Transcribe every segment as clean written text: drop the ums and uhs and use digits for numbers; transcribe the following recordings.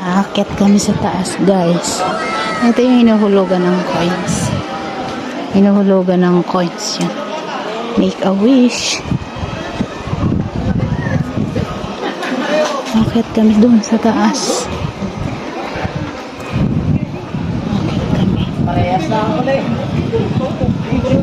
Aakyat kami sa taas, guys. Ito yung hinuhulugan ng coins. Hinuhulugan ng coins yun. Make a wish. Aakyat kami dun sa taas. Aakyat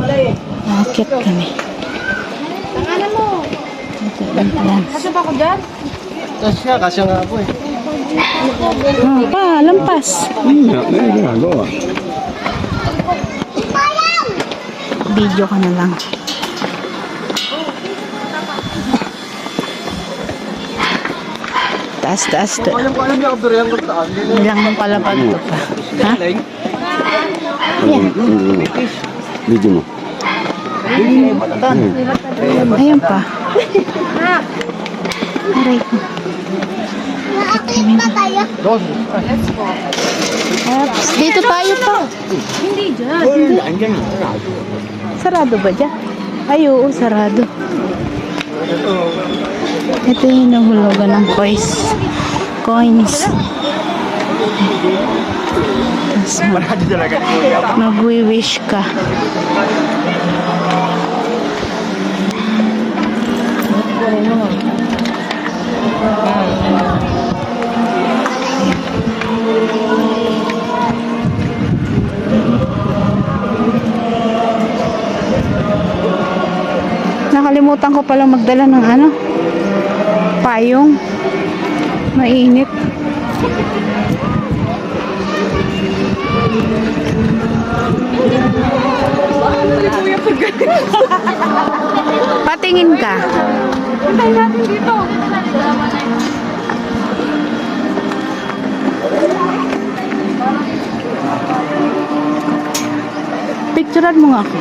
kami. Aakyat kami. Tanganan mo. Ito yung plans. Kasi ba ako dyan? Kasya nga po eh. Pa, lampas. Ginagawa. Video ka na lang. Taas. Alam ko niya kaburihan ko taas. Ilang mong palapag to pa. Ha? Yeah. Video mo. Ayan pa. Aray ko. Dito tayo pa. Hindi dyan. Sarado ba dyan? Ay, oo, sarado. Ito yung nahulugan ng coins. Tapos mag-wish ka. Nakalimutan ko palang magdala ng ano, payong. Mainit. Patingin ka. Hintay natin dito. Picturean mo nga ako.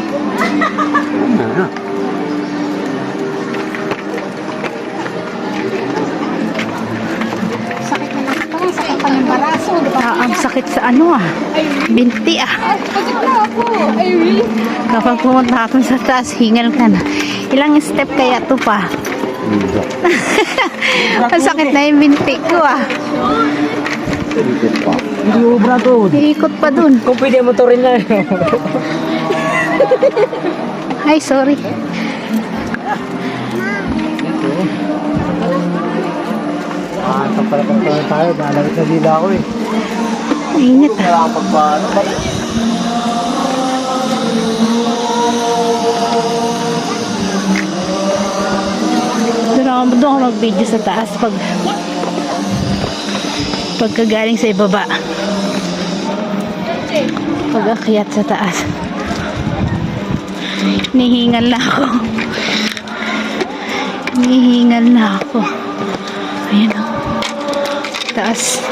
Sakit na ito. Sakit pa ng baraso. Ang sakit sa ano binti Pagod na ako. Ay, really? Kapag pumunta ako sa taas, hingal ka na. Ilang step kaya to pa? Ang sakit na yung binti ko Hindi ubra to. Iikot pa dun. Kung pwede mo to rin na. Ay, sorry. Ito pala pagkakas tayo. Nalawit na dila ako eh. Init Kaya pagpaano ba? Doon ako mag-video sa taas pagkagaling sa ibaba. Pag-akyat sa taas. Nihingal na ako. Ayan o. Taas.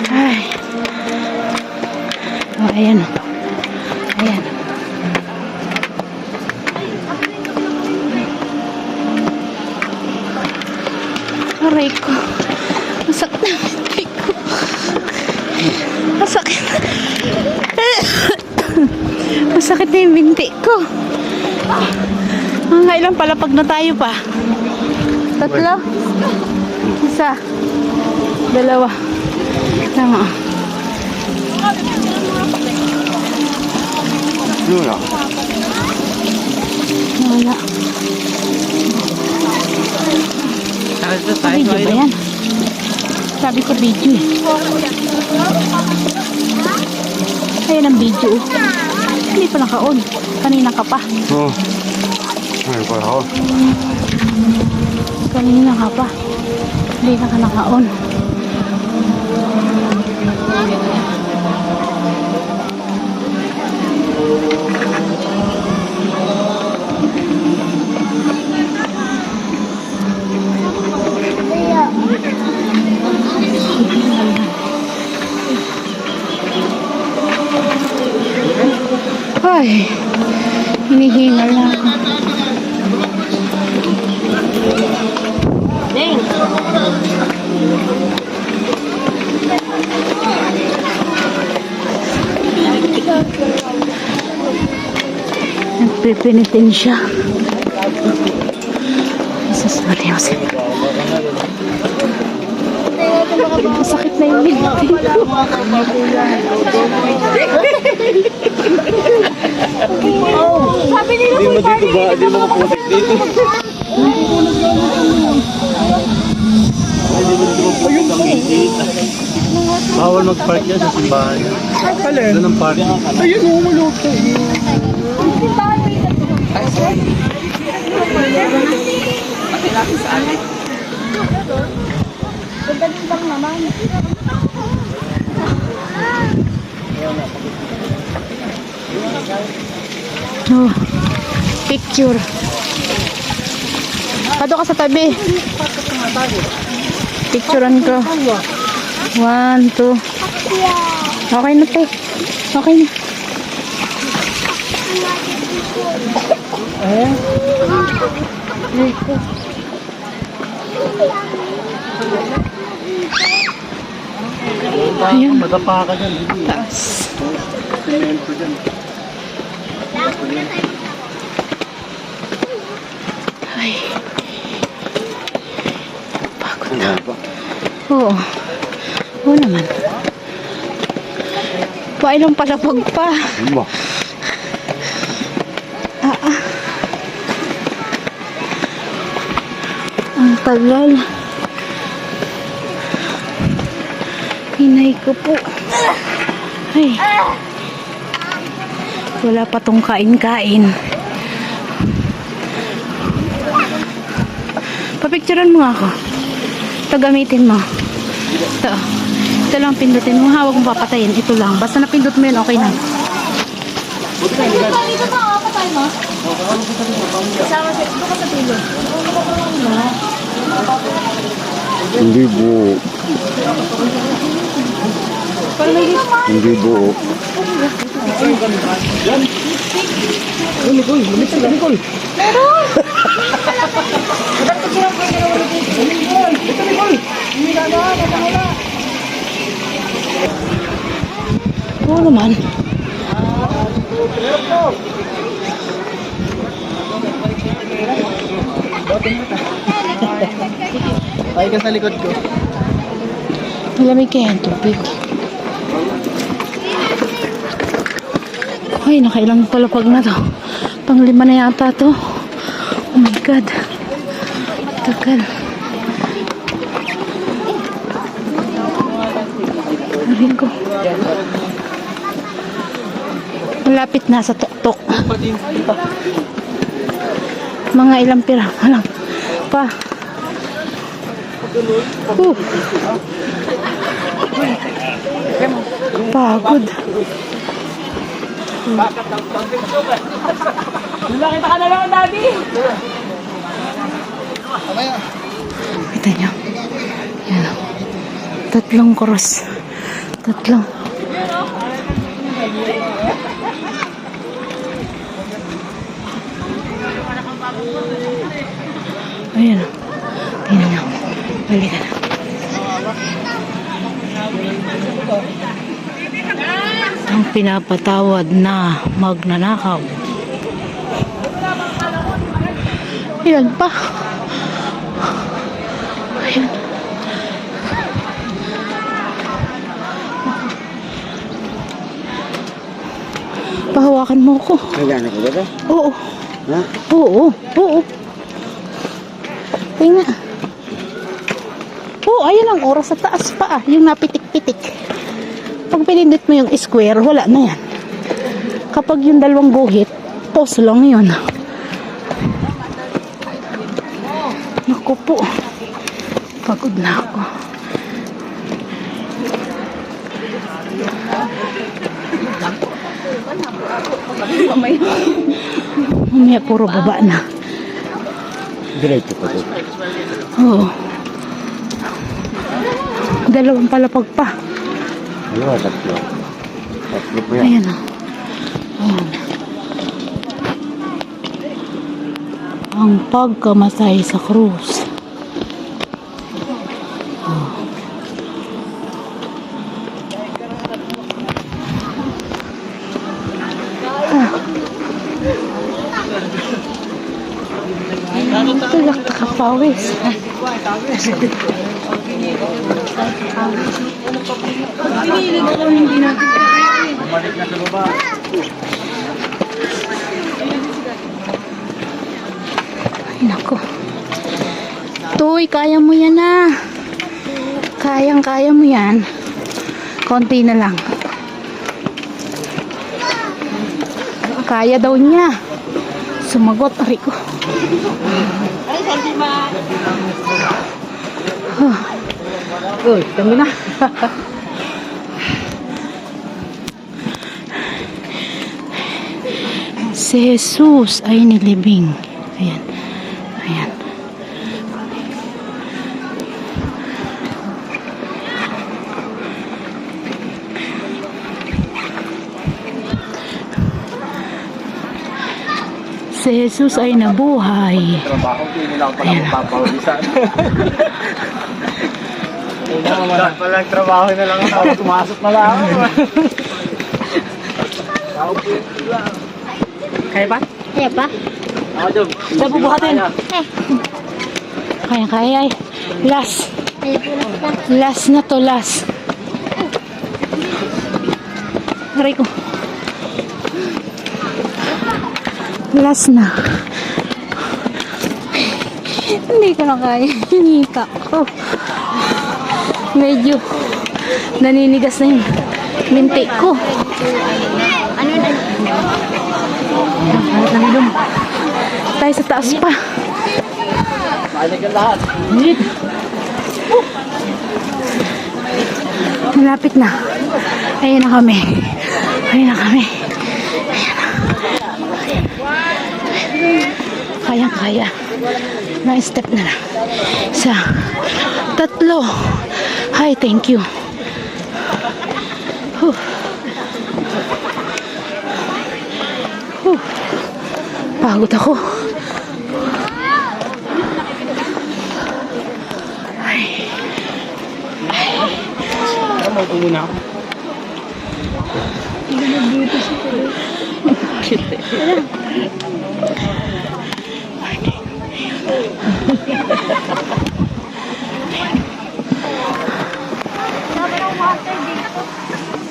Ay. Oh, ayan o. Ayan. Aray ko. Masakit na binti ko. Masakit. Masakit na yung binti ko. Mga ilang palapag na tayo pa. 3. 1. 2. Tama. Wala. Wala. Video ba yan? Sabi ko video eh. Ayan ang video. Hindi pa naka-on. Kanina ka pa. Oo. Ayun pala ako. Kanina ka pa. Hindi na ka naka-on. Ay, hinihingal na ako. Ding. Nagpipinitin siya. Jesus Maria Jose. Masakit na yung ngiti. Sabi nila Hindi mo dito ba? Hindi mo maputik dito. Bawal mag-park yan sa simbahan. Alin? Doon ang park. Ayun, umuluto. Pagdating lang naman. Oh, picture. Pato ka sa tabi. Picturean ko. 1, 2. Okay na, te. Okay na. Ayan. Madapa ka dyan. Taas. Semento dyan. Ay. Pagod Ang na. gaba. Oo. Oo naman. Pailang palapag pa. Ano ba? Ang tagal. Hinay ko po. Ay. Wala pa tong kain-kain. Papicturean mo nga ako. Ito gamitin mo. Ito. Ito lang pindutin mo. Hawag mo papatayin. Ito lang. Basta napindot mo yun, okay na. Dito ba ako patay mo? Sama sa ito ka sa tulog. Hindi buo. Hindi buo. Oo naman. Ay ka sa likod ko. Malamig kaya ang tubig. Ay, nakailang palapag na to. Panglima na yata to. Oh my God. Tagal. Arin ko. Malapit na sa tuktok. Mga ilang pira. Alam. Pa. Pagod. Nakita ka na lang, Daddy! Kita nyo. Yan. Tatlong cross. Tatlong. Ayan. Tingnan nyo. Balik ka na. Ang pinapatawad na magnanakaw. Ilan pa? Ayan. Pahawakan mo ko. Nagana ko ba ba? Oo. Ha? Oo. Oo. Tingnan. Oo, ayan ang oras sa taas pa. Yung napitik-pitik. Pag pinindot mo yung square, wala na yan. Kapag yung dalawang guhit, pause lang yun. Naku po. Pagod na ako. Mamaya puro baba na. Diretso pa to. Oo. Dalawang palapag pa. Ano, tatlo. Tatlo po yan. Ayan o. Ayan. Ang pagkamasay sa krus. Tulak na kapawis. Pinili ko kung hindi natin. Bumalik na sa baba. Ay, nako. Tuy, kaya mo yan na. Kayang-kaya mo yan. Konti na lang. Kaya daw niya. Sumagot, ari ko. Ay, sabi ma. Uy, tama na. Si Jesus ay nilibing. Ayan. Ayan. Si Jesus ay nabuhay. Trabaho, hindi nila ako pala mapapawisan. Palang trabaho na lang ako. Tumasok na lang ako. Kaya ba? Kaya pa? Ako, Job. Sa bubuhatin. Kaya. Last. Kaya po lang. Last na to, last. Aray ko. Last na. Hindi ko na kaya. Hinika ko. Medyo naninigas na yung linti ko. Ano na? Halit na nilom. Tayo sa taas pa. Balik ang lahat. Malapit na. Ayun na kami. Ayun na kami. Kayang-kaya. Na step na lang. Isa. Tatlo. Hi, thank you. Huh. Huh. Pagod ako. Ay. Ano ito muna ako?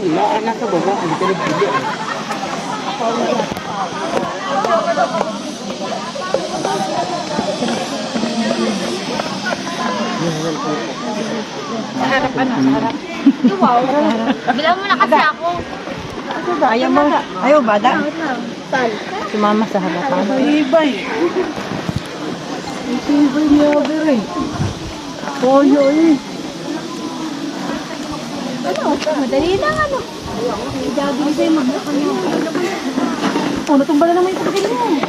Wala ka nasa baba. Hindi ka nagbili. Wow. Bilang mo na kasi ako. Ayaw mo. Ayaw ba? Saan? Sumama sa harapan. Ibay. Ibay niya, bere. Toyo eh. Madali lang ano. Jabi sa'yo maglakad mo. Oh, natumba na naman yung pagkain mo.